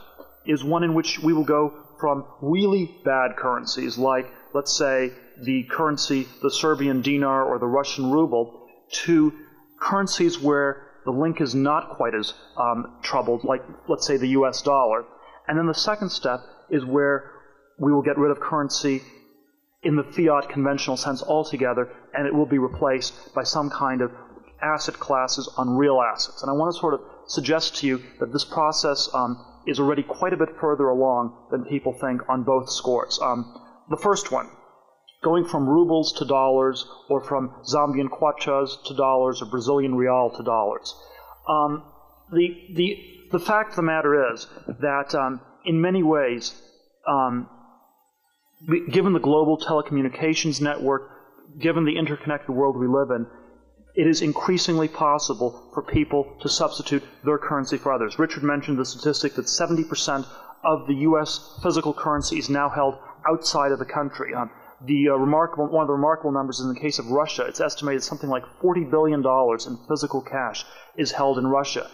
D: is one in which we will go from really bad currencies, like, let's say, the currency, the Serbian dinar or the Russian ruble, to currencies where the link is not quite as troubled, like, let's say, the US dollar. And then the second step is where we will get rid of currency in the fiat conventional sense altogether, and it will be replaced by some kind of asset classes on real assets. And I want to sort of suggest to you that this process is already quite a bit further along than people think on both scores. The first one, going from rubles to dollars, or from Zambian kwachas to dollars, or Brazilian real to dollars. The fact of the matter is that in many ways, given the global telecommunications network, given the interconnected world we live in, it is increasingly possible for people to substitute their currency for others. Richard mentioned the statistic that 70% of the U.S. physical currency is now held outside of the country. One of the remarkable numbers is in the case of Russia. It's estimated something like $40 billion in physical cash is held in Russia.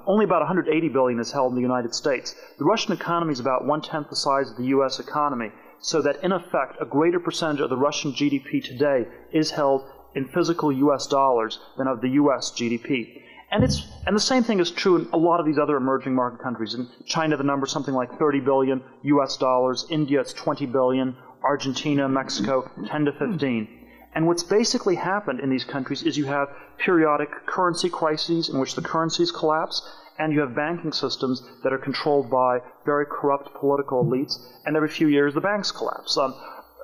D: Only about $180 billion is held in the United States. The Russian economy is about 1/10 the size of the U.S. economy, so that in effect a greater percentage of the Russian GDP today is held in physical U.S. dollars than of the U.S. GDP. And the same thing is true in a lot of these other emerging market countries. In China, the number is something like 30 billion U.S. dollars. India, it's 20 billion. Argentina, Mexico, 10 to 15. And what's basically happened in these countries is you have periodic currency crises in which the currencies collapse, and you have banking systems that are controlled by very corrupt political elites, and every few years the banks collapse.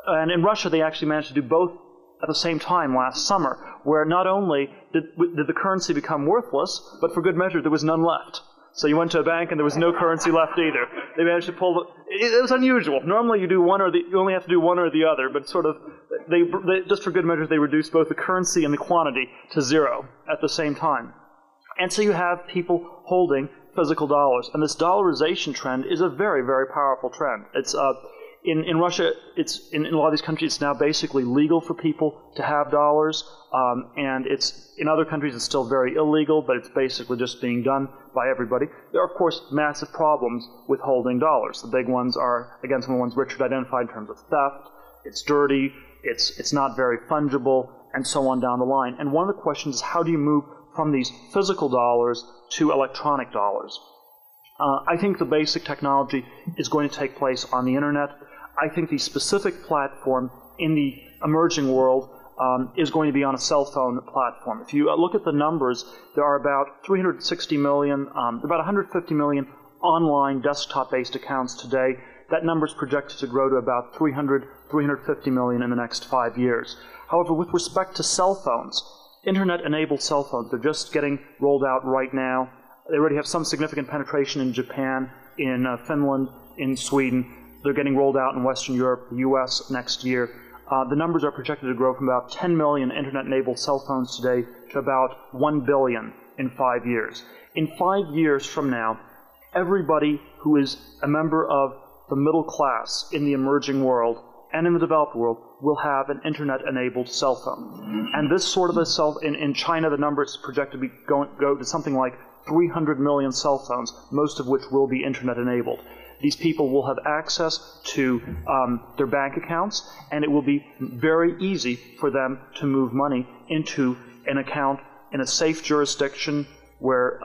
D: And in Russia, they actually managed to do both at the same time last summer, where not only did the currency become worthless, but for good measure there was none left. So you went to a bank and there was no currency left either. They managed to pull it was unusual. Normally you only have to do one or the other, but sort of they just for good measure they reduced both the currency and the quantity to zero at the same time. And so you have people holding physical dollars, and this dollarization trend is a very, very powerful trend. It's in Russia, in a lot of these countries, it's now basically legal for people to have dollars, and in other countries it's still very illegal, but it's basically just being done by everybody. There are, of course, massive problems with holding dollars. The big ones are, again, some of the ones Richard identified in terms of theft. It's dirty, it's not very fungible, and so on down the line. And one of the questions is, how do you move from these physical dollars to electronic dollars? I think the basic technology is going to take place on the Internet. I think the specific platform in the emerging world is going to be on a cell phone platform. If you look at the numbers, there are about 360 million, about 150 million online desktop-based accounts today. That number is projected to grow to about 350 million in the next 5 years. However, with respect to cell phones, Internet-enabled cell phones, they're just getting rolled out right now. They already have some significant penetration in Japan, in Finland, in Sweden. They're getting rolled out in Western Europe, the U.S. next year. The numbers are projected to grow from about 10 million Internet-enabled cell phones today to about 1 billion in 5 years. In 5 years from now, everybody who is a member of the middle class in the emerging world and in the developed world will have an Internet-enabled cell phone. And this sort of a in China, the number is projected to go to something like 300 million cell phones, most of which will be Internet-enabled. These people will have access to their bank accounts, and it will be very easy for them to move money into an account in a safe jurisdiction where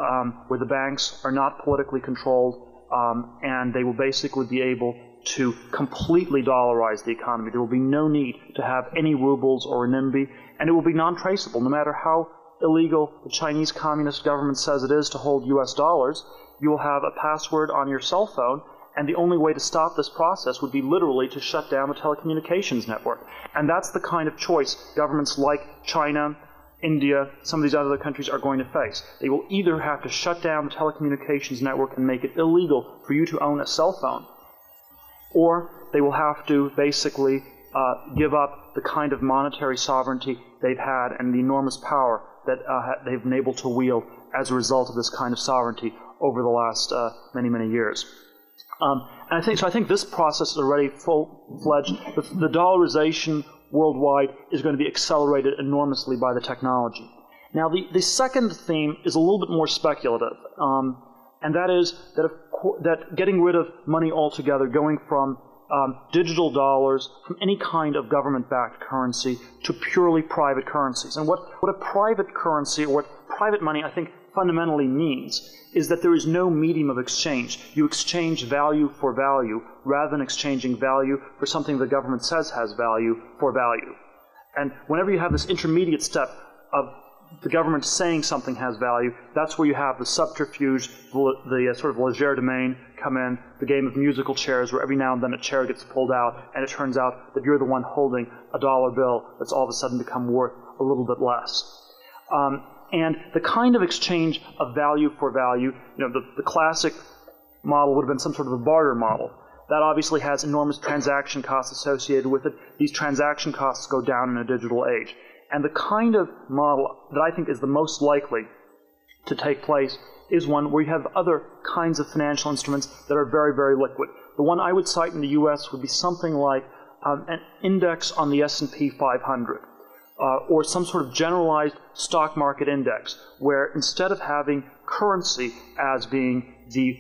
D: the banks are not politically controlled, and they will basically be able to completely dollarize the economy. There will be no need to have any rubles or renminbi, and it will be non-traceable. No matter how illegal the Chinese Communist government says it is to hold US dollars, you will have a password on your cell phone, and the only way to stop this process would be literally to shut down the telecommunications network. And that's the kind of choice governments like China, India, some of these other countries are going to face. They will either have to shut down the telecommunications network and make it illegal for you to own a cell phone, or they will have to basically give up the kind of monetary sovereignty they've had and the enormous power that they've been able to wield as a result of this kind of sovereignty over the last many, many years. And I think this process is already full-fledged. The dollarization worldwide is going to be accelerated enormously by the technology. Now, the second theme is a little bit more speculative, and that is that getting rid of money altogether, going from digital dollars, from any kind of government-backed currency to purely private currencies. And what a private currency, or what private money, I think, fundamentally means is that there is no medium of exchange. You exchange value for value rather than exchanging value for something the government says has value for value. And whenever you have this intermediate step of the government saying something has value, that's where you have the subterfuge, the sort of legerdemain come in, the game of musical chairs, where every now and then a chair gets pulled out and it turns out that you're the one holding a dollar bill that's all of a sudden become worth a little bit less. And the kind of exchange of value for value, the classic model would have been some sort of a barter model. That obviously has enormous transaction costs associated with it. These transaction costs go down in a digital age. And the kind of model that I think is the most likely to take place is one where you have other kinds of financial instruments that are very, very liquid. The one I would cite in the U.S. would be something like an index on the S&P 500. Or some sort of generalized stock market index, where instead of having currency as being the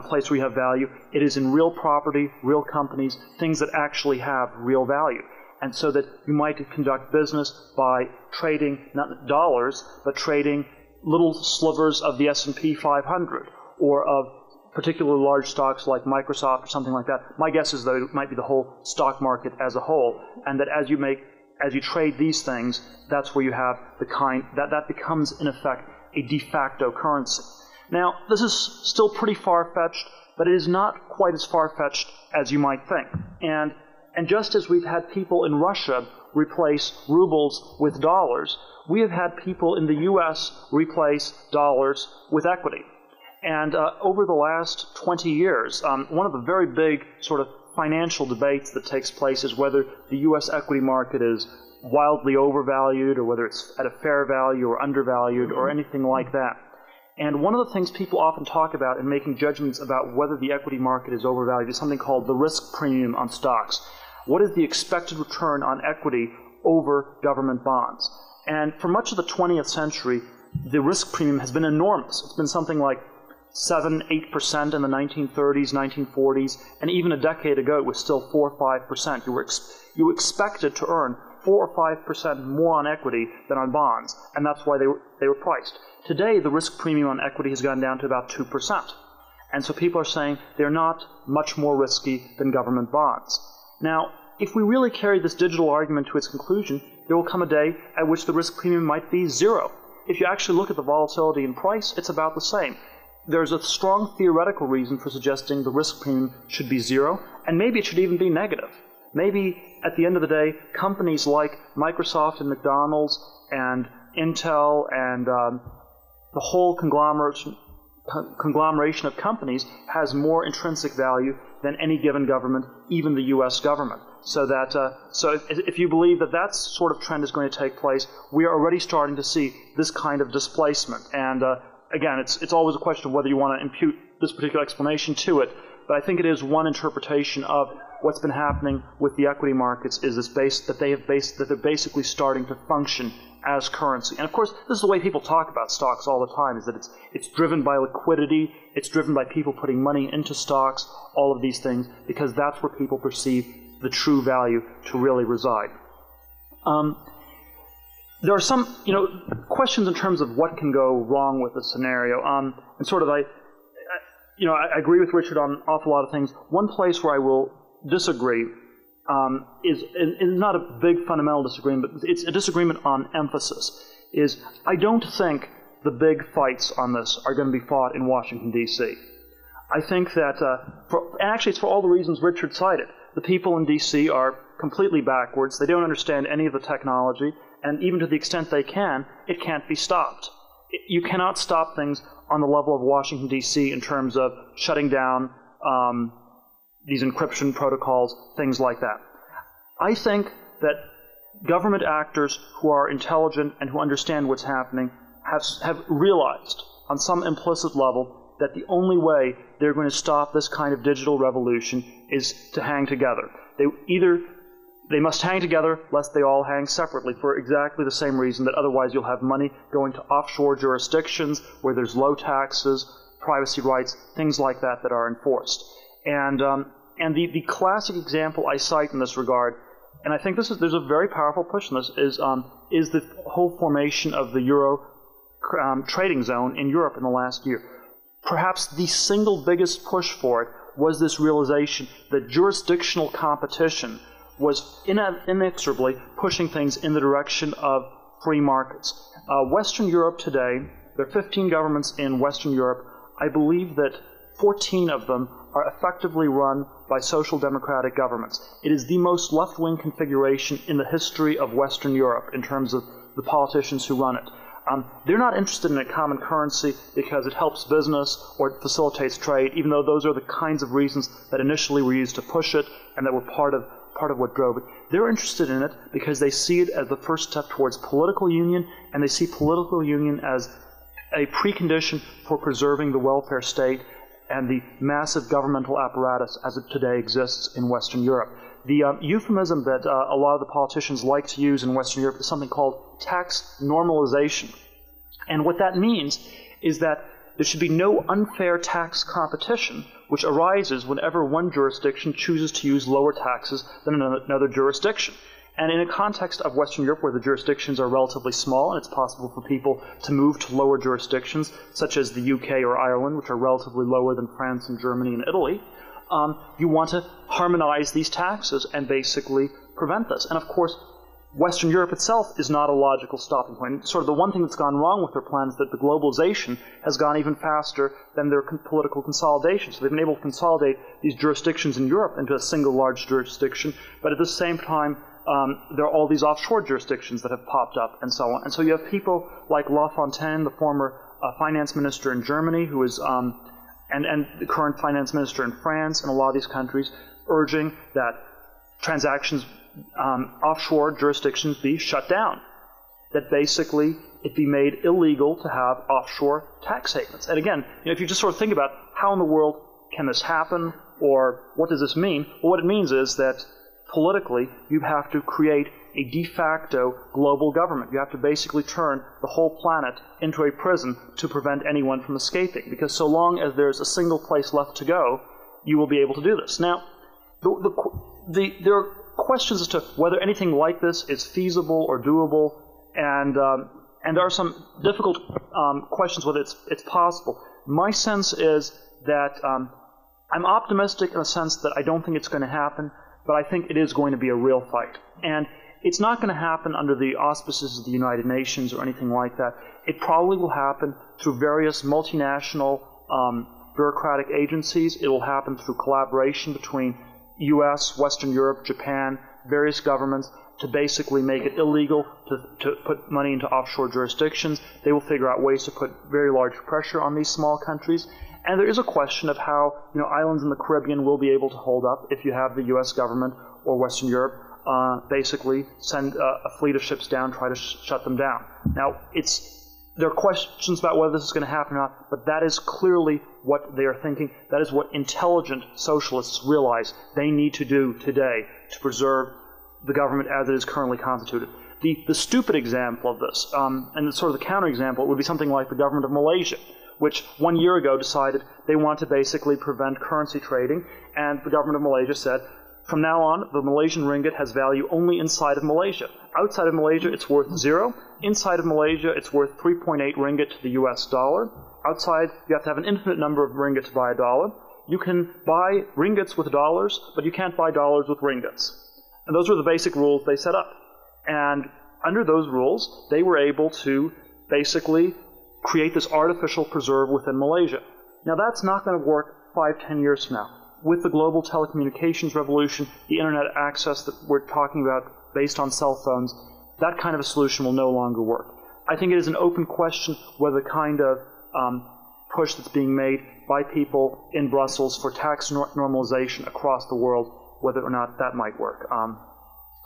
D: place where you have value, it is in real property, real companies, things that actually have real value. And so that you might conduct business by trading not dollars, but trading little slivers of the S&P 500 or of particularly large stocks like Microsoft or something like that. My guess is that it might be the whole stock market as a whole, and that as you trade these things, that's where you have the kind that becomes in effect a de facto currency. Now, this is still pretty far-fetched, but it is not quite as far-fetched as you might think. And just as we've had people in Russia replace rubles with dollars, we have had people in the U.S. replace dollars with equity. And over the last 20 years, one of the very big sort of financial debates that takes place is whether the U.S. equity market is wildly overvalued or whether it's at a fair value or undervalued or anything like that. And one of the things people often talk about in making judgments about whether the equity market is overvalued is something called the risk premium on stocks. What is the expected return on equity over government bonds? And for much of the 20th century, the risk premium has been enormous. It's been something like 7-8% in the 1930s, 1940s, and even a decade ago it was still 4 or 5%. You expected to earn 4 or 5% more on equity than on bonds, and that's why they were priced. Today, the risk premium on equity has gone down to about 2%, and so people are saying they're not much more risky than government bonds. Now, if we really carry this digital argument to its conclusion, there will come a day at which the risk premium might be zero. If you actually look at the volatility in price, it's about the same. There's a strong theoretical reason for suggesting the risk premium should be zero, and maybe it should even be negative. Maybe at the end of the day, companies like Microsoft and McDonald's and Intel and the whole conglomeration of companies has more intrinsic value than any given government, even the U.S. government. So if you believe that that sort of trend is going to take place, we are already starting to see this kind of displacement. And again, it's always a question of whether you want to impute this particular explanation to it, but I think it is one interpretation of what's been happening with the equity markets is that they're basically starting to function as currency. And of course, this is the way people talk about stocks all the time, is that it's driven by liquidity, it's driven by people putting money into stocks, all of these things, because that's where people perceive the true value to really reside. There are some, questions in terms of what can go wrong with this scenario. And sort of I agree with Richard on an awful lot of things. One place where I will disagree is not a big fundamental disagreement, but it's a disagreement on emphasis. Is I don't think the big fights on this are going to be fought in Washington, D.C. I think that, actually it's for all the reasons Richard cited. The people in D.C. are completely backwards. They don't understand any of the technology, and even to the extent they can, it can't be stopped. You cannot stop things on the level of Washington, D.C. in terms of shutting down these encryption protocols, things like that. I think that government actors who are intelligent and who understand what's happening have realized on some implicit level that the only way they're going to stop this kind of digital revolution is to hang together. They must hang together lest they all hang separately for exactly the same reason that otherwise you'll have money going to offshore jurisdictions where there's low taxes, privacy rights, things like that that are enforced. And the classic example I cite in this regard, and I think there's a very powerful push in this, is the whole formation of the euro trading zone in Europe in the last year. Perhaps the single biggest push for it was this realization that jurisdictional competition was inexorably pushing things in the direction of free markets. Western Europe today, there are 15 governments in Western Europe. I believe that 14 of them are effectively run by social democratic governments. It is the most left-wing configuration in the history of Western Europe in terms of the politicians who run it. They're not interested in a common currency because it helps business or it facilitates trade, even though those are the kinds of reasons that initially were used to push it and that were part of what drove it. They're interested in it because they see it as the first step towards political union, and they see political union as a precondition for preserving the welfare state and the massive governmental apparatus as it today exists in Western Europe. The euphemism that a lot of the politicians like to use in Western Europe is something called tax normalization. And what that means is that there should be no unfair tax competition which arises whenever one jurisdiction chooses to use lower taxes than another jurisdiction. And in a context of Western Europe where the jurisdictions are relatively small and it's possible for people to move to lower jurisdictions, such as the UK or Ireland, which are relatively lower than France and Germany and Italy, you want to harmonize these taxes and basically prevent this. And of course, Western Europe itself is not a logical stopping point. Sort of the one thing that's gone wrong with their plan is that the globalization has gone even faster than their political consolidation. So they've been able to consolidate these jurisdictions in Europe into a single large jurisdiction, but at the same time, there are all these offshore jurisdictions that have popped up and so on. And so you have people like Lafontaine, the former finance minister in Germany, who is, and the current finance minister in France and a lot of these countries, urging that transactions, offshore jurisdictions be shut down, that basically it be made illegal to have offshore tax havens. And again, if you just sort of think about how in the world can this happen, or what does this mean? Well, what it means is that politically, you have to create a de facto global government. You have to basically turn the whole planet into a prison to prevent anyone from escaping. Because so long as there's a single place left to go, you will be able to do this. Now, there are questions as to whether anything like this is feasible or doable, and there are some difficult questions whether it's possible. My sense is that I'm optimistic in the sense that I don't think it's going to happen, but I think it is going to be a real fight. And it's not going to happen under the auspices of the United Nations or anything like that. It probably will happen through various multinational bureaucratic agencies. It will happen through collaboration between U.S., Western Europe, Japan, various governments, to basically make it illegal to put money into offshore jurisdictions. They will figure out ways to put very large pressure on these small countries. And there is a question of how islands in the Caribbean will be able to hold up if you have the U.S. government or Western Europe basically send a fleet of ships down, try to shut them down. Now, there are questions about whether this is going to happen or not, but that is clearly what they are thinking. That is what intelligent socialists realize they need to do today to preserve the government as it is currently constituted. The stupid example of this, and sort of the counterexample, would be something like the government of Malaysia, which 1 year ago decided they want to basically prevent currency trading, and the government of Malaysia said, from now on, the Malaysian ringgit has value only inside of Malaysia. Outside of Malaysia, it's worth 0. Inside of Malaysia, it's worth 3.8 ringgit to the US dollar. Outside, you have to have an infinite number of ringgit to buy a dollar. You can buy ringgits with dollars, but you can't buy dollars with ringgits. And those were the basic rules they set up. And under those rules, they were able to basically create this artificial preserve within Malaysia. Now, that's not going to work 5-10 years from now. With the global telecommunications revolution, the internet access that we're talking about based on cell phones, that kind of a solution will no longer work. I think it is an open question whether the kind of push that's being made by people in Brussels for tax normalization across the world, whether or not that might work.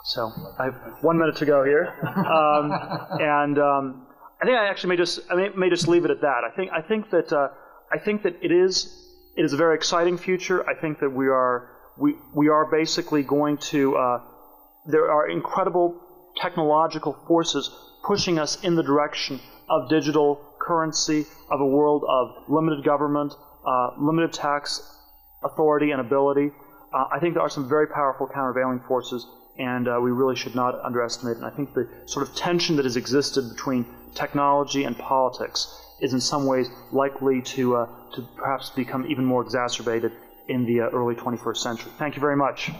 D: So I have 1 minute to go here, and I think I actually may just leave it at that. I think that it is a very exciting future. I think that we are basically going to. There are incredible technological forces pushing us in the direction of digital currency, of a world of limited government, limited tax authority and ability. I think there are some very powerful countervailing forces, and we really should not underestimate it. And I think the sort of tension that has existed between technology and politics is in some ways likely to perhaps become even more exacerbated in the early 21st century. Thank you very much.